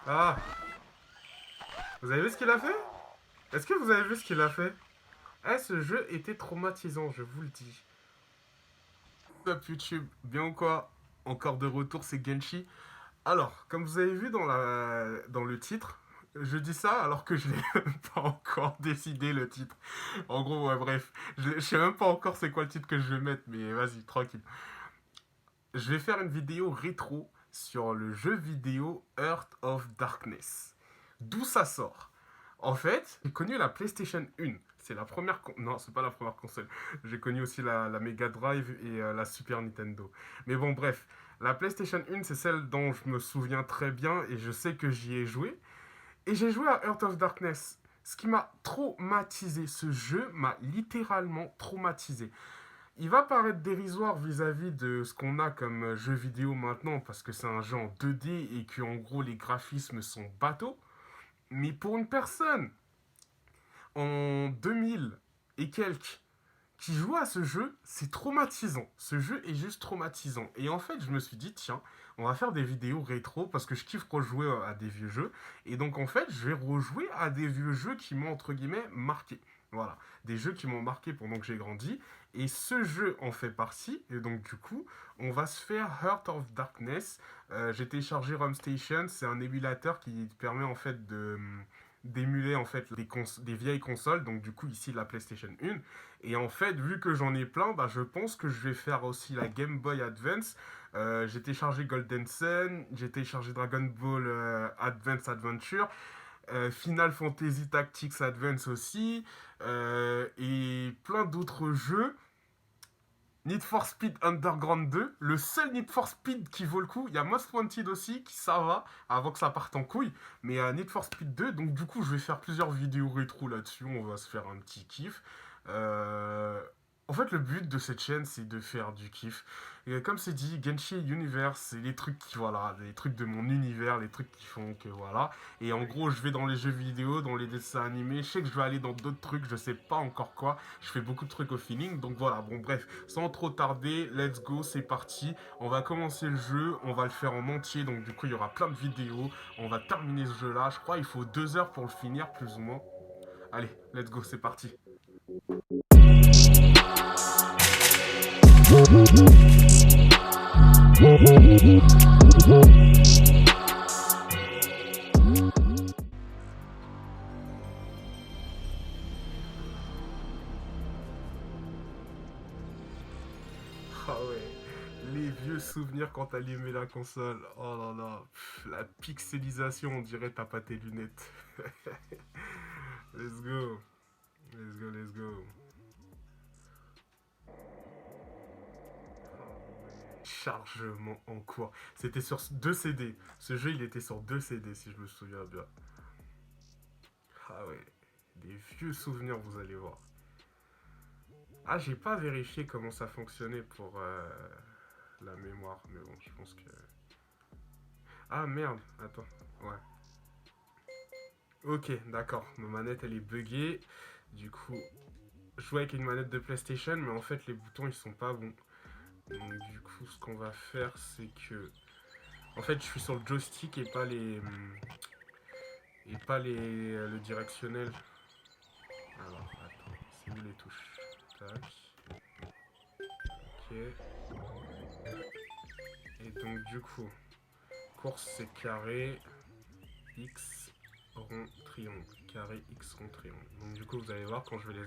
Ah, vous avez vu ce qu'il a fait? Est-ce que vous avez vu ce qu'il a fait? Eh, ce jeu était traumatisant, je vous le dis. What's up YouTube, bien ou quoi? Encore de retour, c'est Genshi. Alors, comme vous avez vu dans le titre, je dis ça alors que je n'ai même pas encore décidé le titre. En gros, ouais, bref, je sais même pas encore c'est quoi le titre que je vais mettre, mais vas-y, tranquille. Je vais faire une vidéo rétro sur le jeu vidéo Heart of Darkness. D'où ça sort? En fait, j'ai connu la PlayStation 1. C'est la première... Non, c'est pas la première console. J'ai connu aussi la Mega Drive et la Super Nintendo. Mais bon, bref. La PlayStation 1, c'est celle dont je me souviens très bien et je sais que j'y ai joué. Et j'ai joué à Heart of Darkness. Ce qui m'a traumatisé. Ce jeu m'a littéralement traumatisé. Il va paraître dérisoire vis-à-vis de ce qu'on a comme jeu vidéo maintenant parce que c'est un jeu en 2D et que en gros les graphismes sont bateaux. Mais pour une personne en 2000 et quelques qui joue à ce jeu, c'est traumatisant. Ce jeu est juste traumatisant. Et en fait, je me suis dit, tiens, on va faire des vidéos rétro parce que je kiffe rejouer à des vieux jeux. Et donc, en fait, je vais rejouer à des vieux jeux qui m'ont, entre guillemets, marqué. Voilà, des jeux qui m'ont marqué pendant que j'ai grandi. Et ce jeu en fait partie. Et donc, du coup, on va se faire Heart of Darkness. J'ai téléchargé ROM Station. C'est un émulateur qui permet en fait d'émuler en fait des vieilles consoles, donc du coup ici la PlayStation 1. Et en fait, vu que j'en ai plein, bah, je pense que je vais faire aussi la Game Boy Advance. J'ai téléchargé Golden Sun, j'ai téléchargé Dragon Ball Advance Adventure, Final Fantasy Tactics Advance aussi, et plein d'autres jeux. Need for Speed Underground 2, le seul Need for Speed qui vaut le coup. Il y a Most Wanted aussi, qui ça va, avant que ça parte en couille. Mais Need for Speed 2, donc du coup, je vais faire plusieurs vidéos rétro là-dessus. On va se faire un petit kiff. Euh, En fait, le but de cette chaîne, c'est de faire du kiff. Et comme c'est dit, Genshin Universe, c'est les trucs qui, voilà, les trucs de mon univers, les trucs qui font que, voilà. Et en gros, je vais dans les jeux vidéo, dans les dessins animés. Je sais que je vais aller dans d'autres trucs, je sais pas encore quoi. Je fais beaucoup de trucs au feeling. Donc voilà, bon, bref, sans trop tarder, let's go, c'est parti. On va commencer le jeu, on va le faire en entier. Donc du coup, il y aura plein de vidéos. On va terminer ce jeu-là. Je crois qu'il faut 2 heures pour le finir, plus ou moins. Allez, let's go, c'est parti. Ah ouais, les vieux souvenirs quand t'allumais la console. Oh là là, la pixelisation, on dirait t'as pas tes lunettes. Let's go, let's go, let's go. Chargement en cours. C'était sur 2 CD. Ce jeu, il était sur 2 CD, si je me souviens bien. Ah ouais, des vieux souvenirs, vous allez voir. Ah, j'ai pas vérifié comment ça fonctionnait pour la mémoire, mais bon, je pense que... Ah merde, attends, ouais. Ok, d'accord, ma manette elle est buggée. Du coup, je joue avec une manette de PlayStation, mais en fait les boutons ils sont pas bons. Donc du coup, ce qu'on va faire, c'est que... En fait, je suis sur le joystick et pas le directionnel. Alors, attends, c'est où les touches? Tac, ok. Et donc du coup, course c'est carré, X, rond, triangle. Carré, X, rond, triangle. Donc du coup, vous allez voir quand je vais les...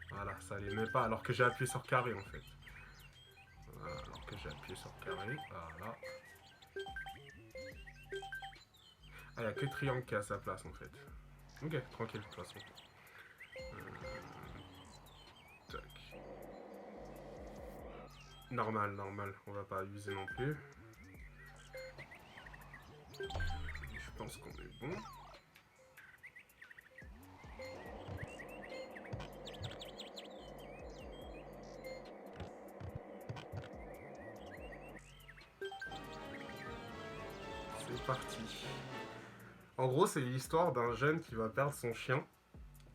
Voilà, ça les met pas alors que j'ai appuyé sur carré en fait. Voilà, alors que j'ai appuyé sur carré. Voilà. Ah, il n'y a que triangle qui est à sa place en fait. Ok, tranquille de toute façon. Tac. Normal, normal. On va pas abuser non plus. Je pense qu'on est bon. C'est parti. En gros, c'est l'histoire d'un jeune qui va perdre son chien.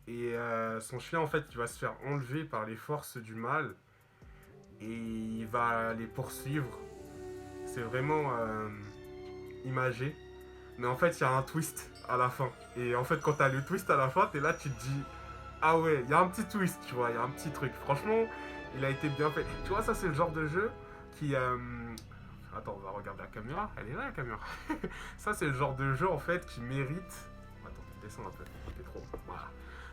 Et son chien, en fait, il va se faire enlever par les forces du mal. Et il va les poursuivre. C'est vraiment imagé. Mais en fait, il y a un twist à la fin. Et en fait, quand t'as le twist à la fin, t'es là, tu te dis, ah ouais, il y a un petit twist, tu vois, il y a un petit truc. Franchement, il a été bien fait. Tu vois, ça, c'est le genre de jeu qui... Attends, on va regarder la caméra. Elle est là, la caméra. Ça, c'est le genre de jeu, en fait, qui mérite... Attends, descends un peu. T'es trop... Voilà.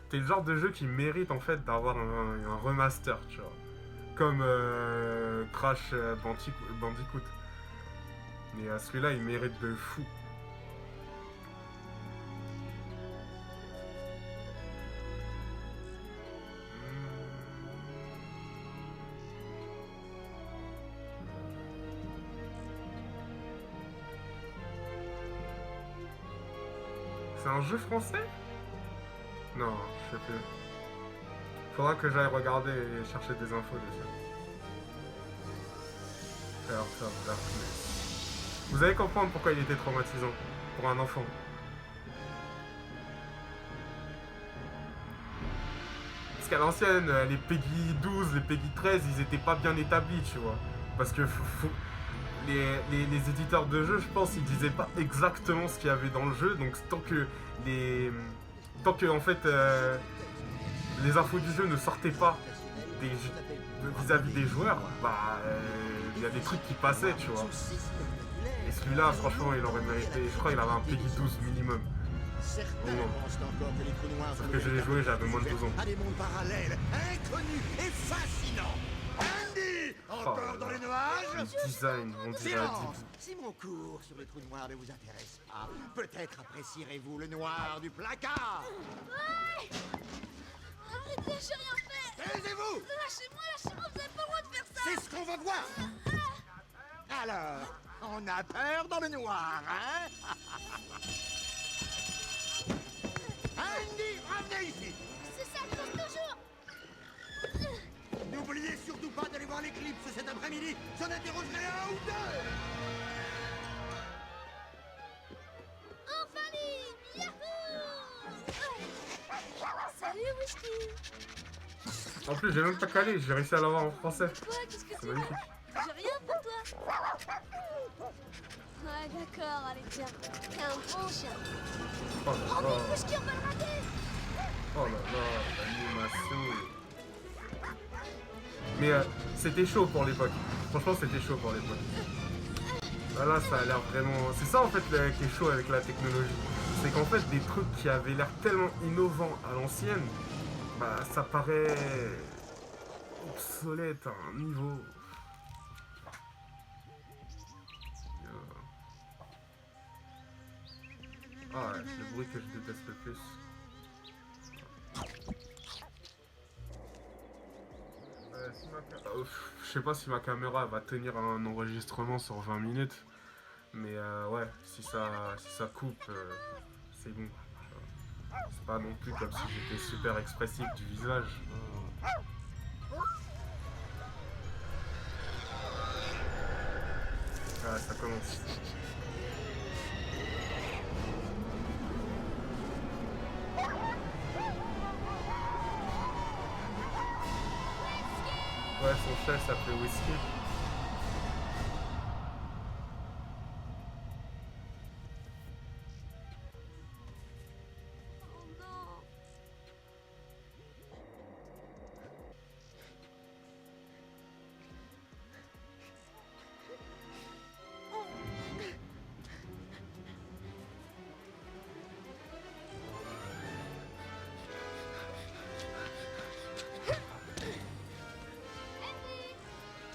C'est le genre de jeu qui mérite, en fait, d'avoir un remaster, tu vois. Comme Crash Bandicoot. Mais celui-là, il mérite de fou. C'est un jeu français? Non, je sais plus. Faudra que j'aille regarder et chercher des infos dessus. Heart of Darkness. Vous allez comprendre pourquoi il était traumatisant pour un enfant. Parce qu'à l'ancienne, les Peggy 12, les Peggy 13, ils étaient pas bien établis, tu vois. Parce que les éditeurs de jeux, je pense, ils disaient pas exactement ce qu'il y avait dans le jeu. Donc tant que en fait, les infos du jeu ne sortaient pas vis-à-vis des joueurs, bah, il y a des trucs qui passaient, tu vois. Et celui-là, franchement, il aurait mérité. Je crois qu'il avait un Peggy 12 minimum. Certains pensent encore que les trous noirs Sauf que je l'ai joué, j'avais moins de 12 ans. à des mondes parallèles, inconnus et fascinants. Andy, encore dans les nuages? Le design, on dirait. Silence! Si mon cours sur les trous noirs ne vous intéresse pas, peut-être apprécierez-vous le noir du placard. Ouais. Arrêtez, j'ai rien fait. Taisez-vous! Lâchez-moi, vous avez pas le droit de faire ça. C'est ce qu'on va voir. Alors, on a peur dans le noir, hein? Andy, ramenez ici! C'est ça, cause toujours. N'oubliez surtout pas d'aller voir l'éclipse cet après-midi. J'en interrogerai un ou deux. En famille. Yahoo. Salut, Whisky. En plus, j'ai même pas calé, j'ai réussi à l'avoir en français. Quoi, qu'est-ce que C'est tu veux? magnifique. J'ai rien pour toi. Ouais, d'accord, allez, tiens. T'es un bon chien. Oh Oh, là mais là, Whisky, on va le rater. oh là là, l'animation. Mais c'était chaud pour l'époque. Franchement, c'était chaud pour l'époque. Là, ça a l'air vraiment... C'est ça, en fait, qui est chaud avec la technologie. C'est qu'en fait, des trucs qui avaient l'air tellement innovants à l'ancienne, bah, ça paraît obsolète à un niveau... Ah ouais, le bruit que je déteste le plus. Je sais pas si ma caméra va tenir un enregistrement sur 20 minutes. Mais ouais, si ça coupe, c'est bon. C'est pas non plus comme si j'étais super expressif du visage. Ah, ça commence. Ouais, son chef s'appelait Whisky. Oh non.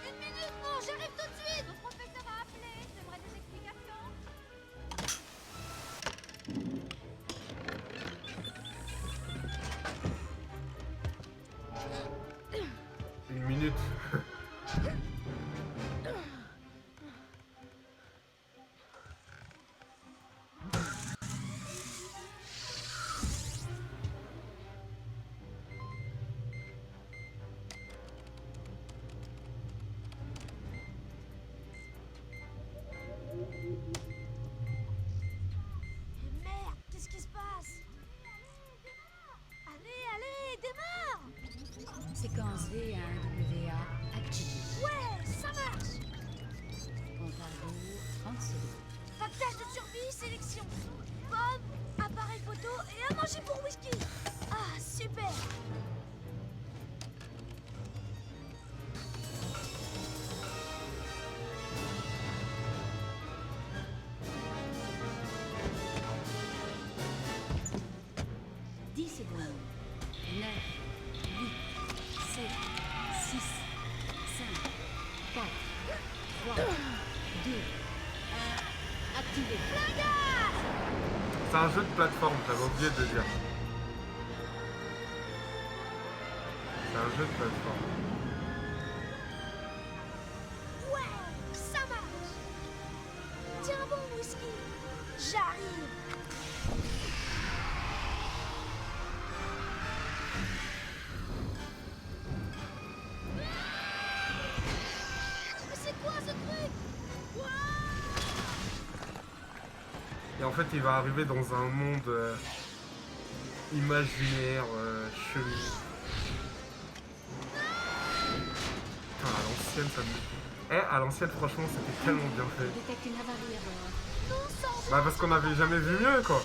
Une minute, non, j'arrive tout de suite. Le professeur a appelé, j'aimerais des explications. Une minute. Mais merde, qu'est-ce qui se passe? Allez, démarre. Séquence V1WA activée. Ouais, ça marche. Compte à rebours, 30 secondes. Pactage de survie, sélection. Pomme, appareil photo et à manger pour whisky. Ah, super. Secondes. 9, 8, 7, 6, 5, 4, 3, 2, 1. Activé. C'est un jeu de plateforme, j'avais oublié de dire. C'est un jeu de plateforme. Ouais, ça marche. Tiens bon, whisky. J'arrive. Mais c'est quoi ce truc? Et en fait, il va arriver dans un monde imaginaire, chelou. Putain, à l'ancienne, ça me... à l'ancienne, franchement, c'était tellement bien fait. Détecte une avarie à bord. Non, sans Bah, parce qu'on avait jamais vu mieux, quoi.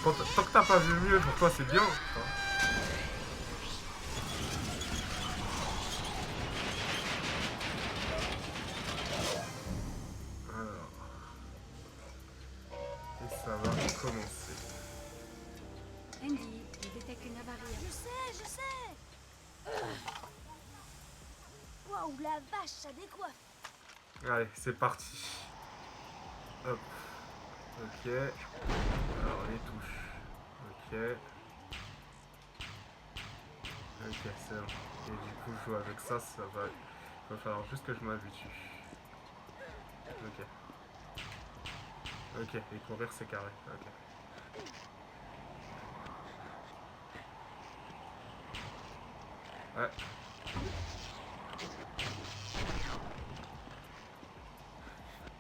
Tant que t'as pas vu mieux, pour toi, c'est bien. Tu vois. Alors. Et ça va commencer. Andy, il détecte une avarie à Je sais. Waouh, la vache, ça décoiffe. Allez, c'est parti. Hop. Ok. Alors, les touches. Ok. Ok, c'est bon. Et du coup, jouer avec ça, ça va... Il va falloir juste que je m'habitue. Ok. Ok, et courir, c'est carré. Ok. Ouais.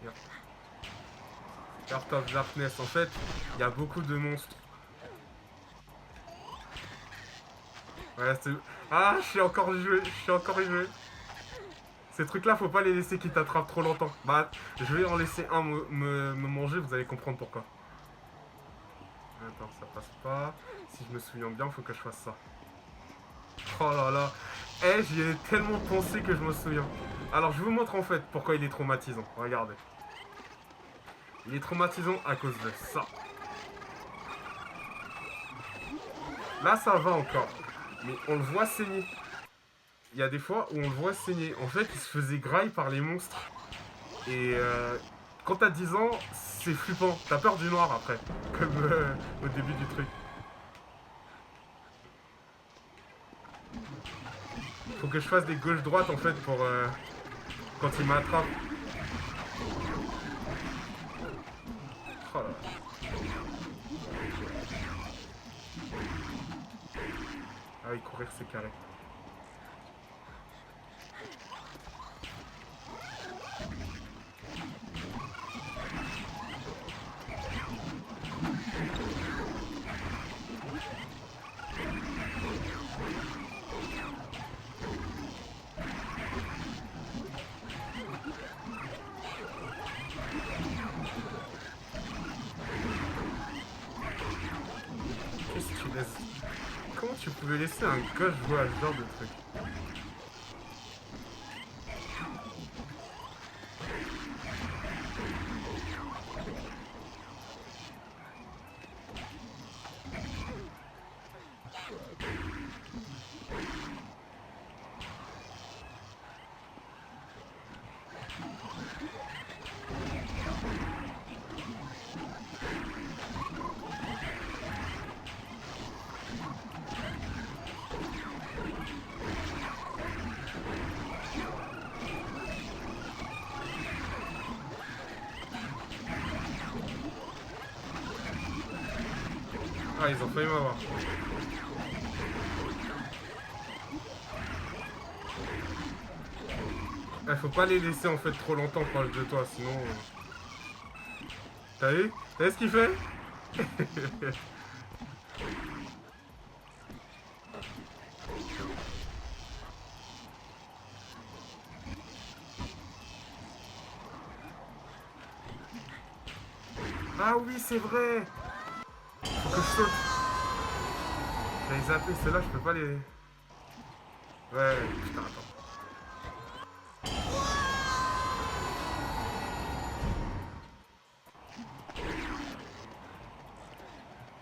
Bien. Heart of Darkness, en fait, il y a beaucoup de monstres. Ouais, c'est... Ah, je suis encore y joué. Ces trucs-là, faut pas les laisser qui t'attrapent trop longtemps. Bah, je vais en laisser un me manger, vous allez comprendre pourquoi. Attends, ça passe pas. Si je me souviens bien, faut que je fasse ça. Oh là là. J'y ai tellement pensé que je me souviens. Alors, je vous montre en fait pourquoi il est traumatisant. Regardez. Il est traumatisant à cause de ça. Là, ça va encore. Mais on le voit saigner. Il y a des fois où on le voit saigner. En fait, il se faisait graille par les monstres. Et quand t'as 10 ans, c'est flippant. T'as peur du noir après. Comme au début du truc. Faut que je fasse des gauches-droites en fait pour quand il m'attrape. Oh là là. Ah oui, courir c'est carré. Qu'est-ce que tu laisses? Comment tu pouvais laisser un gosse jouer à ce genre de truc? Ah, ils ont failli m'avoir. Faut pas les laisser en fait trop longtemps proche de toi, sinon... T'as vu? T'as vu ce qu'il fait? Ah oui, c'est vrai. Faut que je saute. J'avais zappé, ceux-là, je peux pas les... Ouais, putain, attends.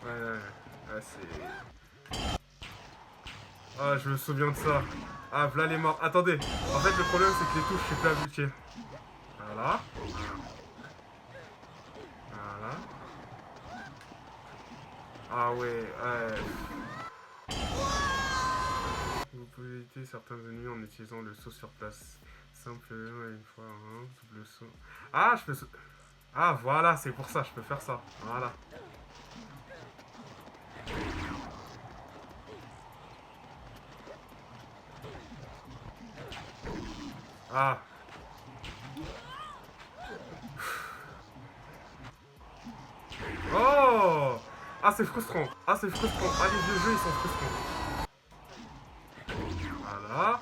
Ouais, c'est... Ah, je me souviens de ça. Ah, voilà les morts. Attendez. En fait, le problème, c'est que les touches, je suis plus habitué. Voilà. Voilà. Ah ouais. Vous pouvez éviter certains ennemis en utilisant le saut sur place. Simple, une fois, double saut. Ah, je peux... Ah, voilà, c'est pour ça, je peux faire ça. Voilà. Ah. Oh. Ah, c'est frustrant. Ah, c'est frustrant. Ah, les vieux jeux, ils sont frustrants. Voilà.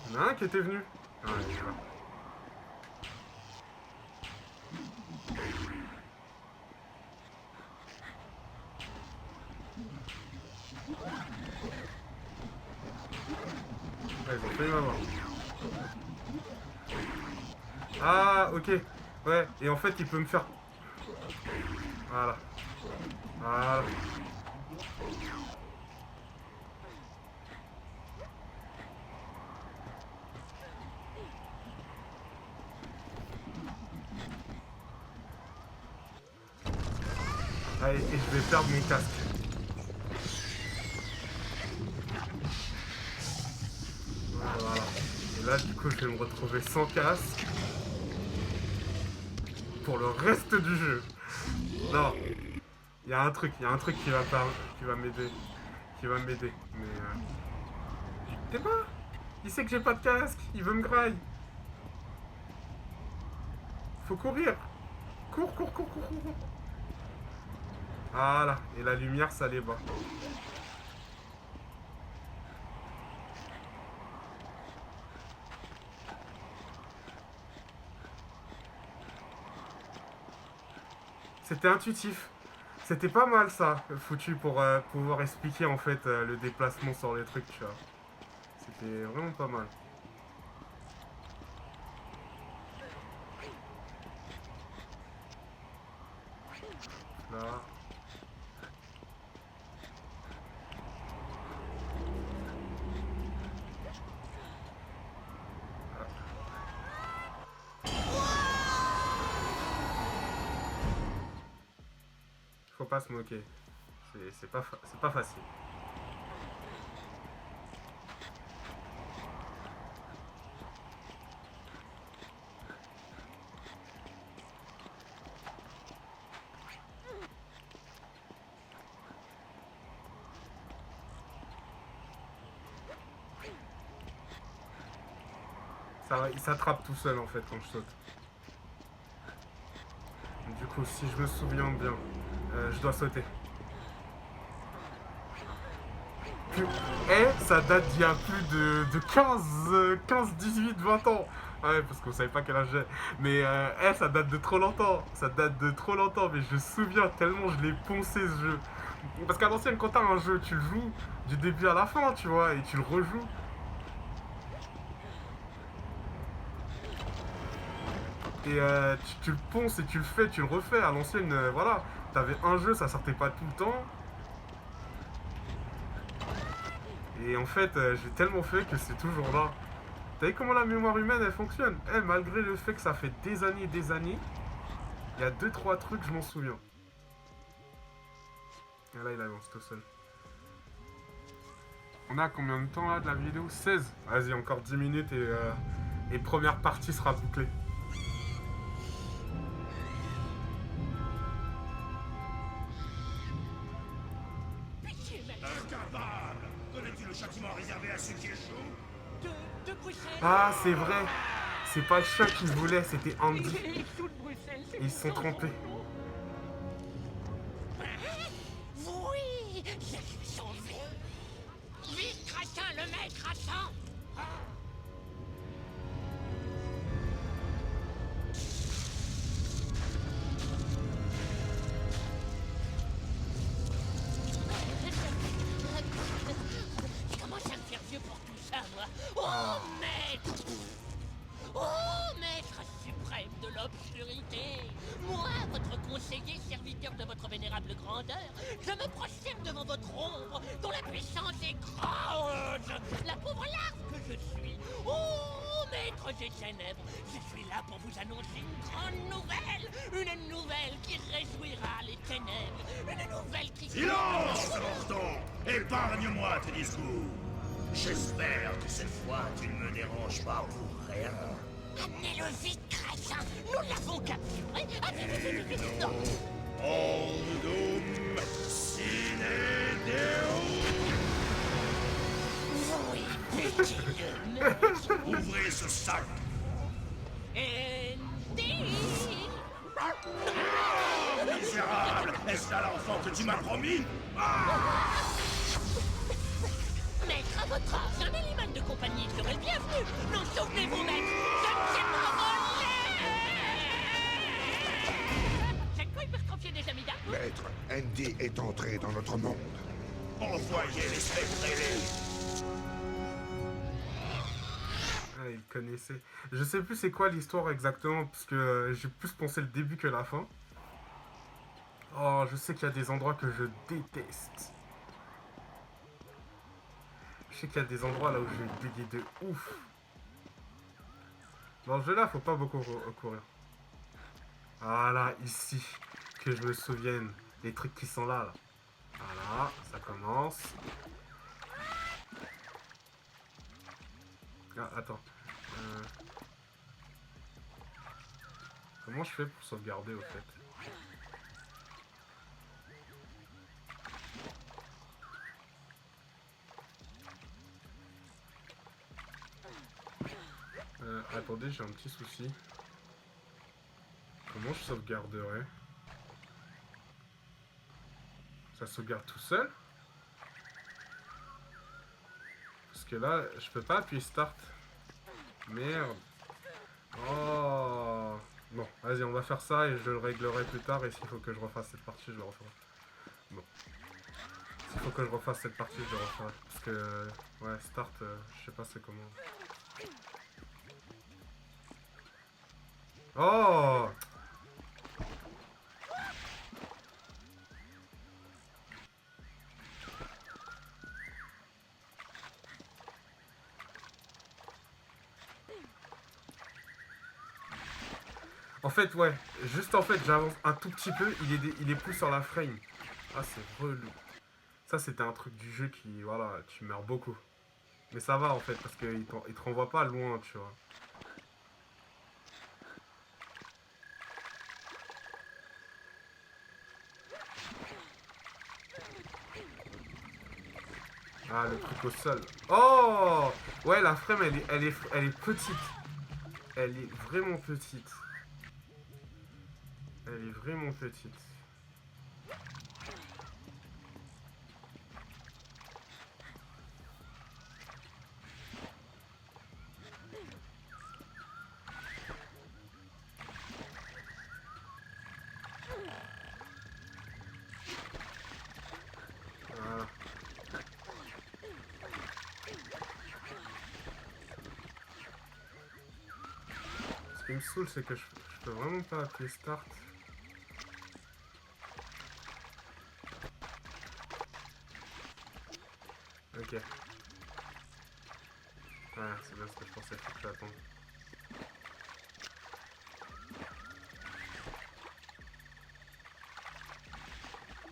Il y en a un qui était venu. Ah, il est là. Ah, ils ont failli m'avoir. Ah, ok. Ouais, et en fait, il peut me faire... Voilà. Voilà. Allez, et je vais perdre mon casque. Voilà. Et là, du coup, je vais me retrouver sans casque. Pour le reste du jeu. Non. Il y a un truc qui va m'aider. Qui va m'aider. Mais T'es pas. Il sait que j'ai pas de casque. Il veut me graille. Faut courir. Cours. Voilà. Et la lumière, ça les bat. C'était intuitif. C'était pas mal ça, foutu pour pouvoir expliquer en fait le déplacement sur les trucs, tu vois. C'était vraiment pas mal. Là. Faut pas se moquer. C'est pas facile. Il s'attrape tout seul en fait quand je saute. Du coup, si je me souviens bien, je dois sauter. Et ça date d'il y a plus de 15, 18, 20 ans. Ouais, parce que vous savez pas quel âge j'ai. Mais ça date de trop longtemps. Ça date de trop longtemps. Mais je me souviens tellement je l'ai poncé ce jeu. Parce qu'à l'ancienne, quand t'as un jeu, tu le joues du début à la fin, tu vois, et tu le rejoues. Et tu le ponces et tu le fais, tu le refais. À l'ancienne, voilà, t'avais un jeu, ça sortait pas tout le temps. Et en fait, j'ai tellement fait que c'est toujours là. T'as vu comment la mémoire humaine, elle fonctionne? Malgré le fait que ça fait des années, il y a 2-3 trucs, je m'en souviens. Et là, il avance tout seul. On a combien de temps là de la vidéo? 16. Vas-y, encore 10 minutes et première partie sera bouclée. Ah, c'est vrai. C'est pas le chat qu'ils voulaient, c'était Andy. Ils se sont trompés. Oui, je l'ai sauvé. Quelqu'un le maître attend. Je commence à me faire vieux pour tout ça, moi. Oh, maître! Oh, maître suprême de l'obscurité! Moi, votre conseiller, serviteur de votre vénérable grandeur, je me prosterne devant votre ombre, dont la puissance est grande! La pauvre larve que je suis! Oh, maître des ténèbres! Je suis là pour vous annoncer une grande nouvelle! Une nouvelle qui réjouira les ténèbres! Une nouvelle qui... Silence, Lordon! Épargne-moi tes discours. J'espère que cette fois tu ne me déranges pas pour rien. Amenez-le vite, crétin! Nous l'avons capturé! Allez, vite, non! Ordum sine Deum. Oui, pétilleux, maître! Ouvrez ce sac. Andy! Misérable! Est-ce là l'enfant que tu m'as promis? Maître, à votre âge, un animal de compagnie serait le bienvenu! Non, souvenez-vous, maître! Je ne sais pas voler! Cette quoi hypertrophiée des amis d'armes? Maître, Andy est entré dans notre monde. Envoyez les spectres ailés. Ah, il connaissait. Je sais plus c'est quoi l'histoire exactement, parce que j'ai plus pensé le début que la fin. Oh, je sais qu'il y a des endroits que je déteste. Je sais qu'il y a des endroits là où je vais bugger de ouf. Dans ce jeu là, faut pas beaucoup courir. Voilà, ici. Que je me souvienne. Les trucs qui sont là. Voilà, ça commence. Ah, attends. Comment je fais pour sauvegarder au fait? Attendez, j'ai un petit souci. Comment je sauvegarderai? Ça sauvegarde tout seul? Parce que là, je peux pas appuyer Start. Merde. Oh. Bon, vas-y, on va faire ça et je le réglerai plus tard. Et s'il faut que je refasse cette partie, je le referai. Bon. S'il faut que je refasse cette partie, je le referai. Parce que, ouais, Start, je sais pas c'est comment. Oh! En fait, ouais, juste en fait, j'avance un tout petit peu, il est plus sur la frame. Ah, c'est relou. Ça, c'était un truc du jeu qui, voilà, tu meurs beaucoup. Mais ça va en fait, parce qu'il te renvoie pas loin, tu vois. Ah, le truc au sol. Oh! Ouais, la frame, elle est petite. Elle est vraiment petite. Elle est vraiment petite. Voilà. Ce qui me saoule, c'est que je peux vraiment pas appuyer Start. Ok. Ah, c'est bien ce que je pensais, faut que j'attende.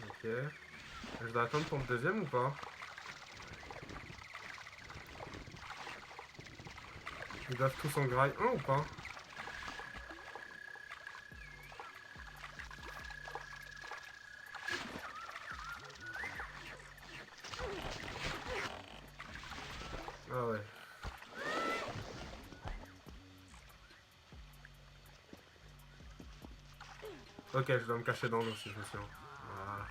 Ok. Je dois attendre pour le deuxième ou pas? Ils doivent tous en graille un ou pas? Ah ouais. Ok, je dois me cacher dans l'eau si je me souviens. Voilà.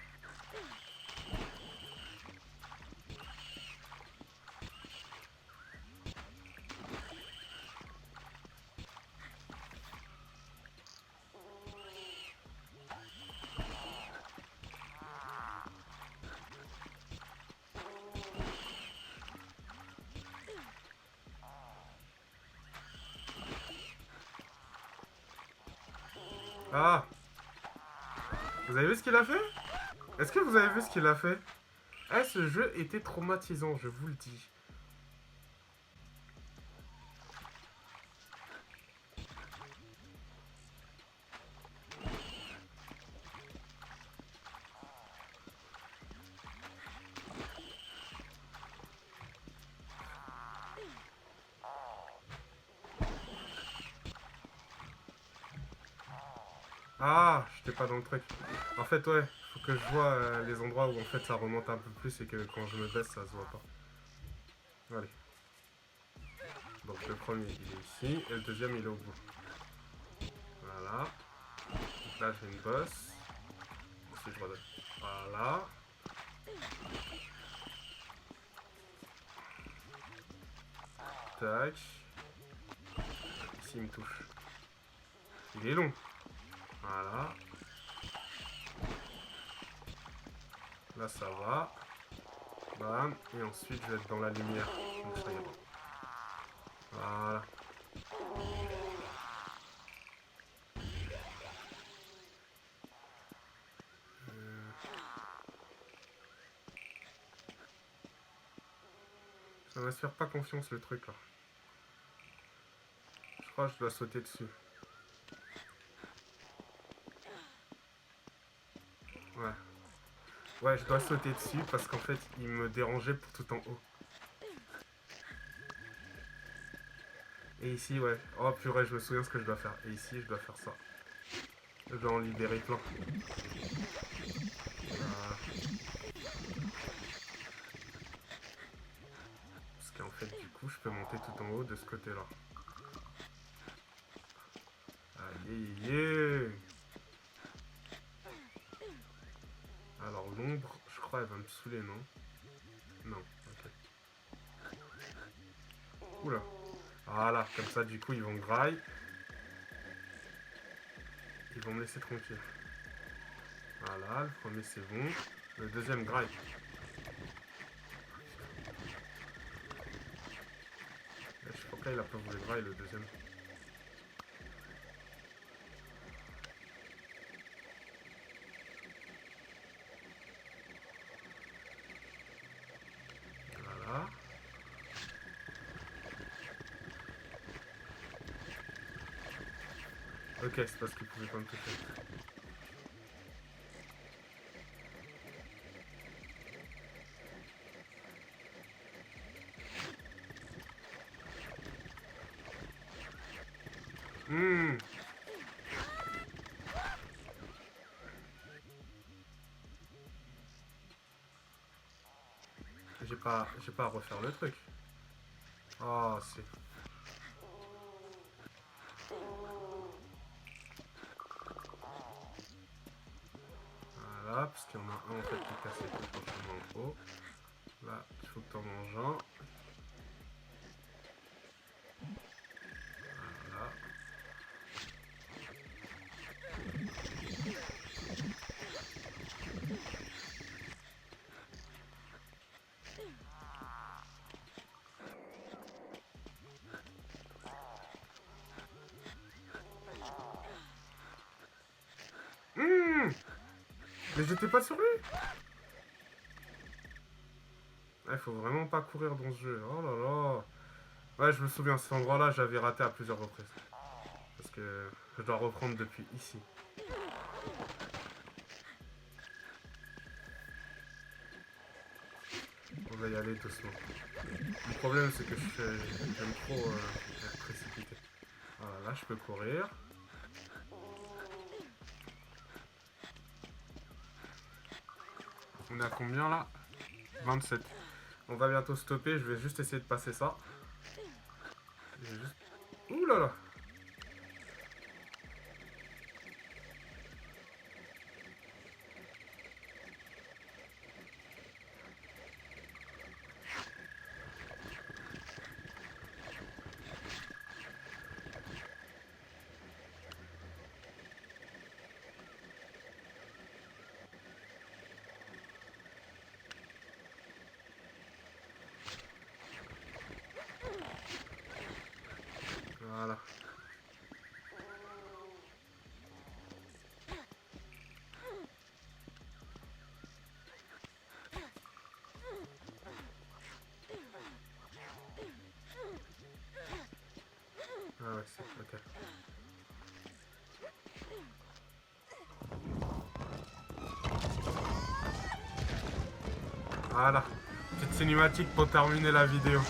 Ah. Vous avez vu ce qu'il a fait? Est-ce que vous avez vu ce qu'il a fait? Eh, ce jeu était traumatisant, je vous le dis. Ah, j'étais pas dans le truc. En fait, ouais, faut que je vois les endroits où en fait ça remonte un peu plus et que quand je me baisse, ça se voit pas. Allez. Donc le premier, il est ici et le deuxième, il est au bout. Voilà. Donc là, j'ai une bosse. Si je redonne. Voilà. Tac. Ici, il me touche. Il est long. Voilà. Là, ça va. Bam. Et ensuite, je vais être dans la lumière. Donc ça ira. Voilà. Ça m'inspire pas confiance le truc là. Je crois que je dois sauter dessus. Ouais. Ouais, je dois sauter dessus parce qu'en fait, il me dérangeait pour tout en haut. Et ici, ouais. Oh purée, je me souviens ce que je dois faire. Et ici, je dois faire ça. Je dois en libérer plein. Voilà. Parce qu'en fait, du coup, je peux monter tout en haut de ce côté-là. Aïe, aïe, aïe. Alors, l'ombre, je crois, elle va me saouler, non? Non, ok. Oula. Voilà, comme ça, du coup, ils vont graille. Ils vont me laisser tranquille. Voilà, le premier, c'est bon. Le deuxième graille. Je crois que là, il a pas voulu graille, le deuxième. Voilà. Ok, c'est parce qu'il pouvait pas me toucher. J'ai pas à refaire le truc. Oh, c'est... Voilà, parce qu'il y en a un en fait qui est cassé tout prochainement en haut. Là, il faut que tu en manges un. Voilà. Mais j'étais pas sur lui. Il faut vraiment pas courir dans ce jeu. Oh là là. Ouais, je me souviens, cet endroit-là, j'avais raté à plusieurs reprises. Parce que je dois reprendre depuis ici. On va y aller doucement. Le problème, c'est que j'aime trop être précipité. Voilà, là, je peux courir. On est à combien là? 27. On va bientôt stopper, je vais juste essayer de passer ça. Ouh là là. Voilà. Voilà. Petite cinématique pour terminer la vidéo.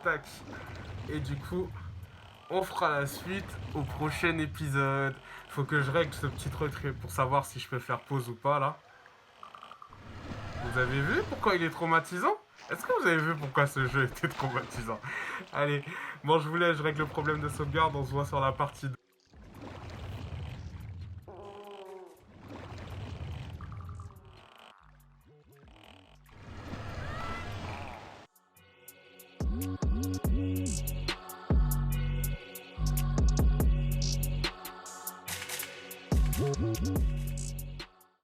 Tac. Et du coup, on fera la suite au prochain épisode. Faut que je règle ce petit truc pour savoir si je peux faire pause ou pas là. Vous avez vu pourquoi il est traumatisant? Est-ce que vous avez vu pourquoi ce jeu était traumatisant? Allez, bon je vous laisse, je règle le problème de sauvegarde, on se voit sur la partie 2.